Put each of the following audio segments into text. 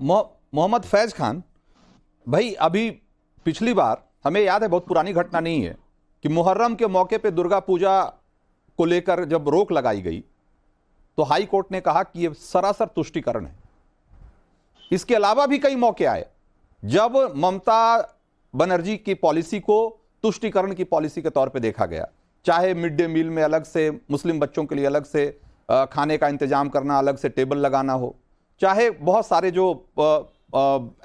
मोहम्मद फैज खान भाई, अभी पिछली बार हमें याद है, बहुत पुरानी घटना नहीं है, कि मुहर्रम के मौके पे दुर्गा पूजा को लेकर जब रोक लगाई गई तो हाई कोर्ट ने कहा कि यह सरासर तुष्टीकरण है। इसके अलावा भी कई मौके आए जब ममता बनर्जी की पॉलिसी को तुष्टीकरण की पॉलिसी के तौर पे देखा गया, चाहे मिड डे मील में अलग से मुस्लिम बच्चों के लिए अलग से खाने का इंतजाम करना, अलग से टेबल लगाना हो, चाहे बहुत सारे जो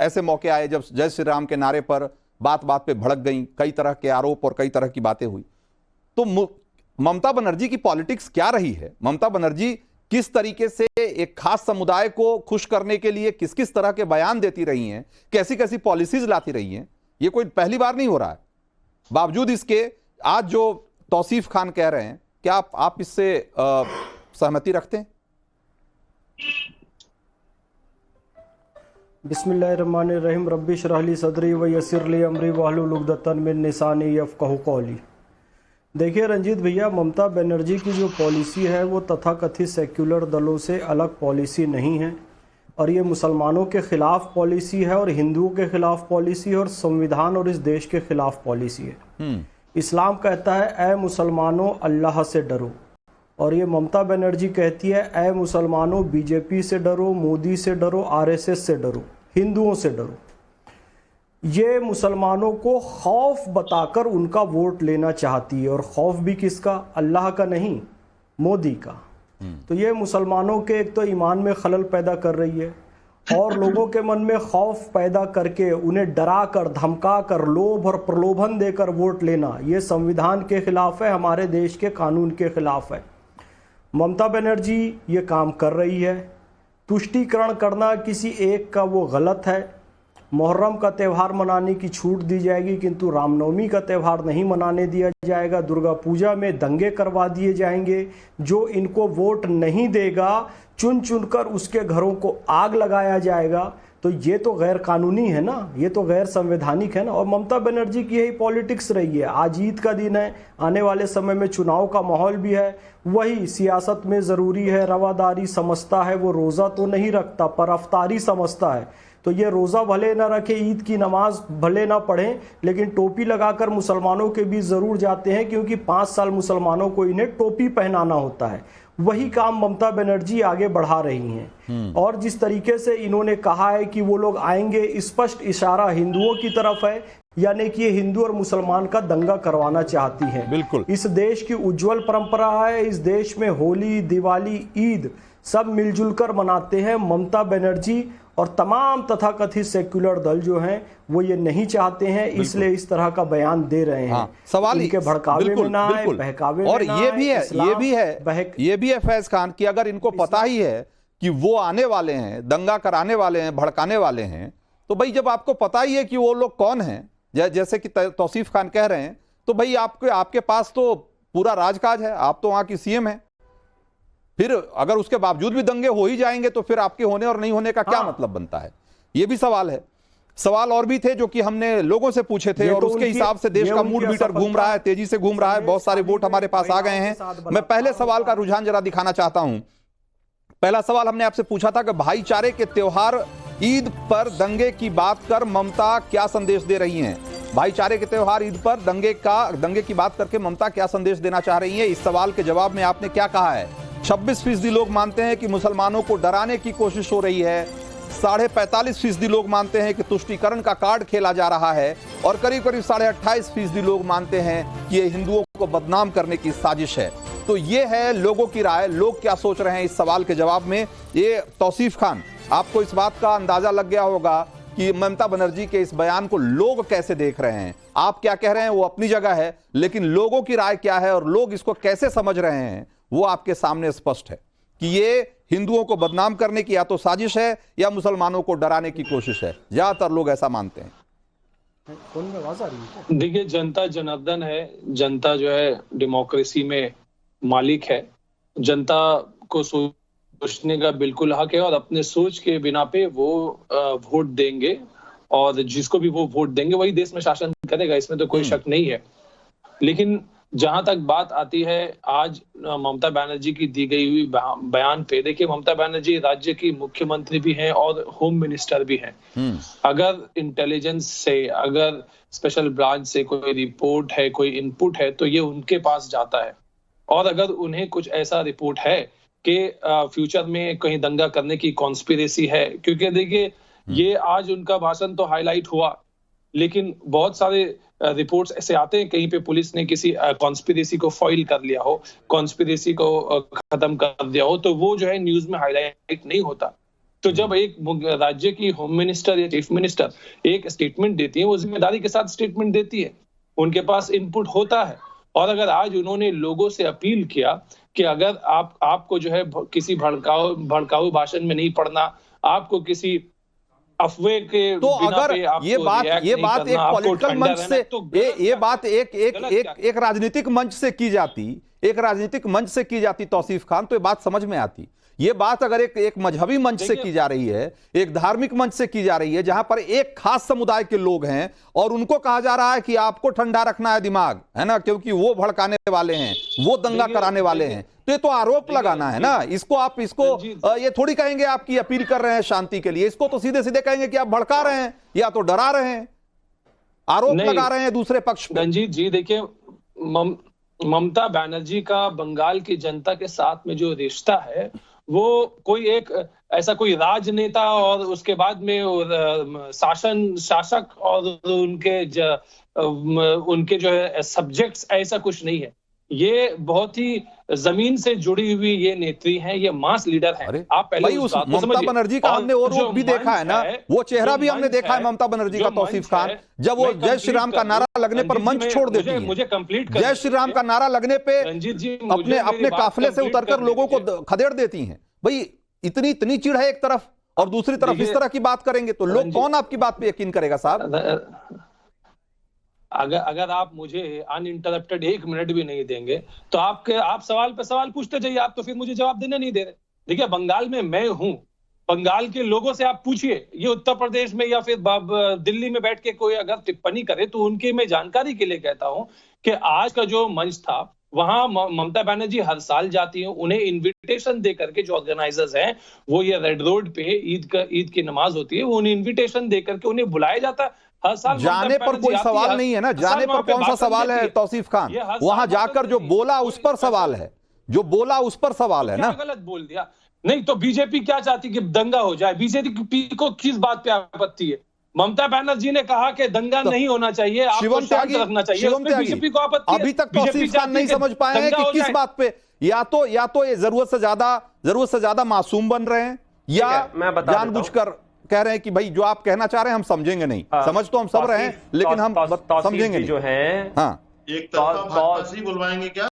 ऐसे मौके आए जब जय श्री राम के नारे पर बात बात पे भड़क गई, कई तरह के आरोप और कई तरह की बातें हुई। तो ममता बनर्जी की पॉलिटिक्स क्या रही है? ममता बनर्जी किस तरीके से एक खास समुदाय को खुश करने के लिए किस किस तरह के बयान देती रही हैं, कैसी कैसी पॉलिसीज लाती रही हैं, ये कोई पहली बार नहीं हो रहा है। बावजूद इसके आज जो तौसीफ खान कह रहे हैं, क्या आप इससे सहमति रखते हैं? बिस्मिल्लाहिर्रहमानिर्रहीम। रब्बी इश्रह ली सदरी व यस्सिर ली अमरी वहलुल उक़दतन मिन लिसानी यफ़क़हू क़ौली। देखिए रंजीत भैया, ममता बनर्जी की जो पॉलिसी है वो तथाकथित सेक्युलर दलों से अलग पॉलिसी नहीं है, और ये मुसलमानों के ख़िलाफ़ पॉलिसी है और हिंदुओं के ख़िलाफ़ पॉलिसी है और संविधान और इस देश के ख़िलाफ़ पॉलिसी है। इस्लाम कहता है, ए मुसलमानों अल्लाह से डरो, और ये ममता बनर्जी कहती है, ए मुसलमानों बीजेपी से डरो, मोदी से डरो, आरएसएस से डरो, हिंदुओं से डरो। ये मुसलमानों को खौफ बताकर उनका वोट लेना चाहती है, और खौफ भी किसका? अल्लाह का नहीं, मोदी का। तो ये मुसलमानों के एक तो ईमान में खलल पैदा कर रही है, और लोगों के मन में खौफ पैदा करके उन्हें डरा कर, धमका कर, लोभ और प्रलोभन देकर वोट लेना, ये संविधान के खिलाफ है, हमारे देश के कानून के खिलाफ है। ममता बनर्जी ये काम कर रही है। तुष्टीकरण करना किसी एक का वो गलत है। मुहर्रम का त्यौहार मनाने की छूट दी जाएगी, किंतु रामनवमी का त्यौहार नहीं मनाने दिया जाएगा। दुर्गा पूजा में दंगे करवा दिए जाएंगे। जो इनको वोट नहीं देगा, चुन चुनकर उसके घरों को आग लगाया जाएगा। तो ये तो गैर कानूनी है ना, ये तो गैर संवैधानिक है ना। और ममता बनर्जी की यही पॉलिटिक्स रही है। आज ईद का दिन है, आने वाले समय में चुनाव का माहौल भी है। वही सियासत में ज़रूरी है, रवादारी समझता है, वो रोज़ा तो नहीं रखता पर अफ्तारी समझता है। तो ये रोज़ा भले ना रखे, ईद की नमाज भले ना पढ़ें, लेकिन टोपी लगाकर मुसलमानों के बीच ज़रूर जाते हैं, क्योंकि 5 साल मुसलमानों को इन्हें टोपी पहनाना होता है। वही काम ममता बनर्जी आगे बढ़ा रही हैं। और जिस तरीके से इन्होंने कहा है कि वो लोग आएंगे, स्पष्ट इशारा हिंदुओं की तरफ है, यानी कि ये हिंदू और मुसलमान का दंगा करवाना चाहती हैं। बिल्कुल। इस देश की उज्जवल परंपरा है। इस देश में होली, दिवाली, ईद सब मिलजुल कर मनाते हैं। ममता बनर्जी और तमाम तथाकथित सेक्युलर दल जो हैं वो ये नहीं चाहते हैं, इसलिए इस तरह का बयान दे रहे हैं। सवाल इनके भड़कावे में ना आए, बहकावे में और ना ये भी है, ये भी है फैज खान कि अगर इनको पता ही है कि वो आने वाले हैं, दंगा कराने वाले हैं, भड़काने वाले हैं, तो भाई जब आपको पता ही है कि वो लोग कौन हैं, जैसे कि तौसीफ खान कह रहे हैं, तो भाई आपके पास तो पूरा राजकाज है, आप तो वहां की सीएम है। फिर अगर उसके बावजूद भी दंगे हो ही जाएंगे तो फिर आपके होने और नहीं होने का क्या मतलब बनता है? ये भी सवाल है। सवाल और भी थे जो कि हमने लोगों से पूछे थे, और उसके हिसाब से देश का मूड मीटर घूम रहा है, तेजी से घूम रहा है, बहुत सारे वोट हमारे पास आ गए हैं। मैं पहले सवाल का रुझान जरा दिखाना चाहता हूं। पहला सवाल हमने आपसे पूछा था कि भाईचारे के त्योहार ईद पर दंगे की बात कर ममता क्या संदेश दे रही हैं? भाईचारे के त्योहार ईद पर दंगे की बात करके ममता क्या संदेश देना चाह रही है? इस सवाल के जवाब में आपने क्या कहा है? 26% लोग मानते हैं कि मुसलमानों को डराने की कोशिश हो रही है, 45.5% लोग मानते हैं कि तुष्टीकरण का कार्ड खेला जा रहा है, और करीब करीब 28.5% लोग मानते हैं कि ये हिंदुओं को बदनाम करने की साजिश है। तो ये है लोगों की राय। लोग क्या सोच रहे हैं इस सवाल के जवाब में? ये तौसीफ खान, आपको इस बात का अंदाजा लग गया होगा कि ममता बनर्जी के इस बयान को लोग कैसे देख रहे हैं। आप क्या कह रहे हैं वो अपनी जगह है, लेकिन लोगों की राय क्या है और लोग इसको कैसे समझ रहे हैं वो आपके सामने स्पष्ट है कि ये हिंदुओं को बदनाम करने की या तो साजिश है या मुसलमानों को डराने की कोशिश है। ज्यादातर लोग ऐसा मानते हैं। देखिए, जनता जनार्दन है। जनता जो है डेमोक्रेसी में मालिक है। जनता को सोचने का बिल्कुल हक है, और अपने सोच के बिना पे वो वोट देंगे, और जिसको भी वो वोट देंगे वही देश में शासन करेगा, इसमें तो कोई शक नहीं है। लेकिन जहां तक बात आती है आज ममता बनर्जी की दी गई हुई बयान पे, देखिए ममता बनर्जी राज्य की मुख्यमंत्री भी हैं और होम मिनिस्टर भी हैं। अगर इंटेलिजेंस से, अगर स्पेशल ब्रांच से कोई रिपोर्ट है, कोई इनपुट है, तो ये उनके पास जाता है। और अगर उन्हें कुछ ऐसा रिपोर्ट है कि फ्यूचर में कहीं दंगा करने की कॉन्स्पिरेसी है, क्योंकि देखिए ये आज उनका भाषण तो हाईलाइट हुआ, लेकिन बहुत सारे रिपोर्ट्स ऐसे आते हैं कहीं पे पुलिस ने किसी कॉन्स्पिरेसी को फॉइल कर लिया हो, कॉन्स्पिरेसी को खत्म कर दिया हो, तो वो जो है न्यूज में हाईलाइट नहीं होता। तो जब एक राज्य की होम मिनिस्टर या चीफ मिनिस्टर एक स्टेटमेंट देती है, वो जिम्मेदारी के साथ स्टेटमेंट देती है, उनके पास इनपुट होता है। और अगर आज उन्होंने लोगों से अपील किया कि अगर आपको जो है किसी भड़काऊ भाषण में नहीं पड़ना, आपको किसी अफवाह के तो अगर ये बात एक पॉलिटिकल मंच से, ये बात एक राजनीतिक मंच से की जाती तौसीफ खान, तो ये बात समझ में आती। ये बात अगर एक मजहबी मंच से की जा रही है, एक धार्मिक मंच से की जा रही है, जहां पर एक खास समुदाय के लोग हैं और उनको कहा जा रहा है कि आपको ठंडा रखना है दिमाग, है ना, क्योंकि वो भड़काने वाले हैं, वो दंगा कराने वाले हैं, तो ये तो आरोप लगाना है ना। इसको ये थोड़ी कहेंगे आपकी अपील कर रहे हैं शांति के लिए, इसको तो सीधे सीधे कहेंगे कि आप भड़का रहे हैं या तो डरा रहे हैं, आरोप लगा रहे हैं दूसरे पक्ष पर। रंजीत जी देखिए, ममता बनर्जी का बंगाल की जनता के साथ में जो रिश्ता है, वो कोई एक ऐसा कोई राजनेता और उसके बाद में शासक और उनके जो है सब्जेक्ट्स, ऐसा कुछ नहीं है। ये बहुत ही जमीन से जुड़ी हुई ये नेत्री हैं, ये मास लीडर हैं। आप पहले उस ममता बनर्जी का हमने और रूप भी देखा है ना, वो चेहरा भी हमने देखा है ममता बनर्जी का, तौसीफ खान, जब वो जय श्री राम का नारा लगने पर मंच छोड़ देती है। मुझे कंप्लीट जय श्री राम का नारा लगने पे रंजीत जी अपने काफिले से उतरकर लोगों को खदेड़ देती हैं। भाई इतनी चिढ़ है एक तरफ, और दूसरी तरफ इस तरह की बात करेंगे तो लोग कौन आपकी बात पे यकीन करेगा साहब? अगर आप मुझे अनइंटरप्टेड 1 मिनट भी नहीं देंगे तो आप सवाल पे सवाल पूछते जाइए, आप तो फिर मुझे जवाब देने नहीं दे रहे। देखिए बंगाल में मैं हूं, बंगाल के लोगों से आप पूछिए, ये उत्तर प्रदेश में या फिर दिल्ली में बैठ के कोई अगर टिप्पणी करे तो उनकी मैं जानकारी के लिए कहता हूं कि आज का जो मंच था, वहां ममता बनर्जी हर साल जाती हैं, उन्हें इनविटेशन दे करके, जो ऑर्गेनाइजर्स हैं, वो ये रेड रोड पे ईद की नमाज होती है, वो उन्हें इनविटेशन दे करके उन्हें बुलाया जाता है। हर साल जाने पर कोई सवाल नहीं है ना, जाने पर कौन सा सवाल है तौसीफ खान? वहां जाकर जो बोला उस पर सवाल है, जो बोला उस पर सवाल है ना। गलत बोल दिया नहीं तो बीजेपी क्या चाहती कि दंगा हो जाए? बीजेपी को किस बात पे आपत्ति है? ममता बनर्जी ने कहा कि दंगा नहीं होना चाहिए, आपको शांत रखना चाहिए, बीजेपी को आपत्ति है। अभी तक तौसीफ खान नहीं समझ पाए हैं कि किस बात पे, या तो ये जरूरत से ज्यादा मासूम बन रहे हैं, या जानबूझकर कह रहे हैं कि भाई जो आप कहना चाह रहे हैं हम समझेंगे नहीं। समझ तो हम सब रहे हैं, लेकिन हम समझेंगे नहीं। जो है हाँ, एक तरफा बुलवाएंगे क्या?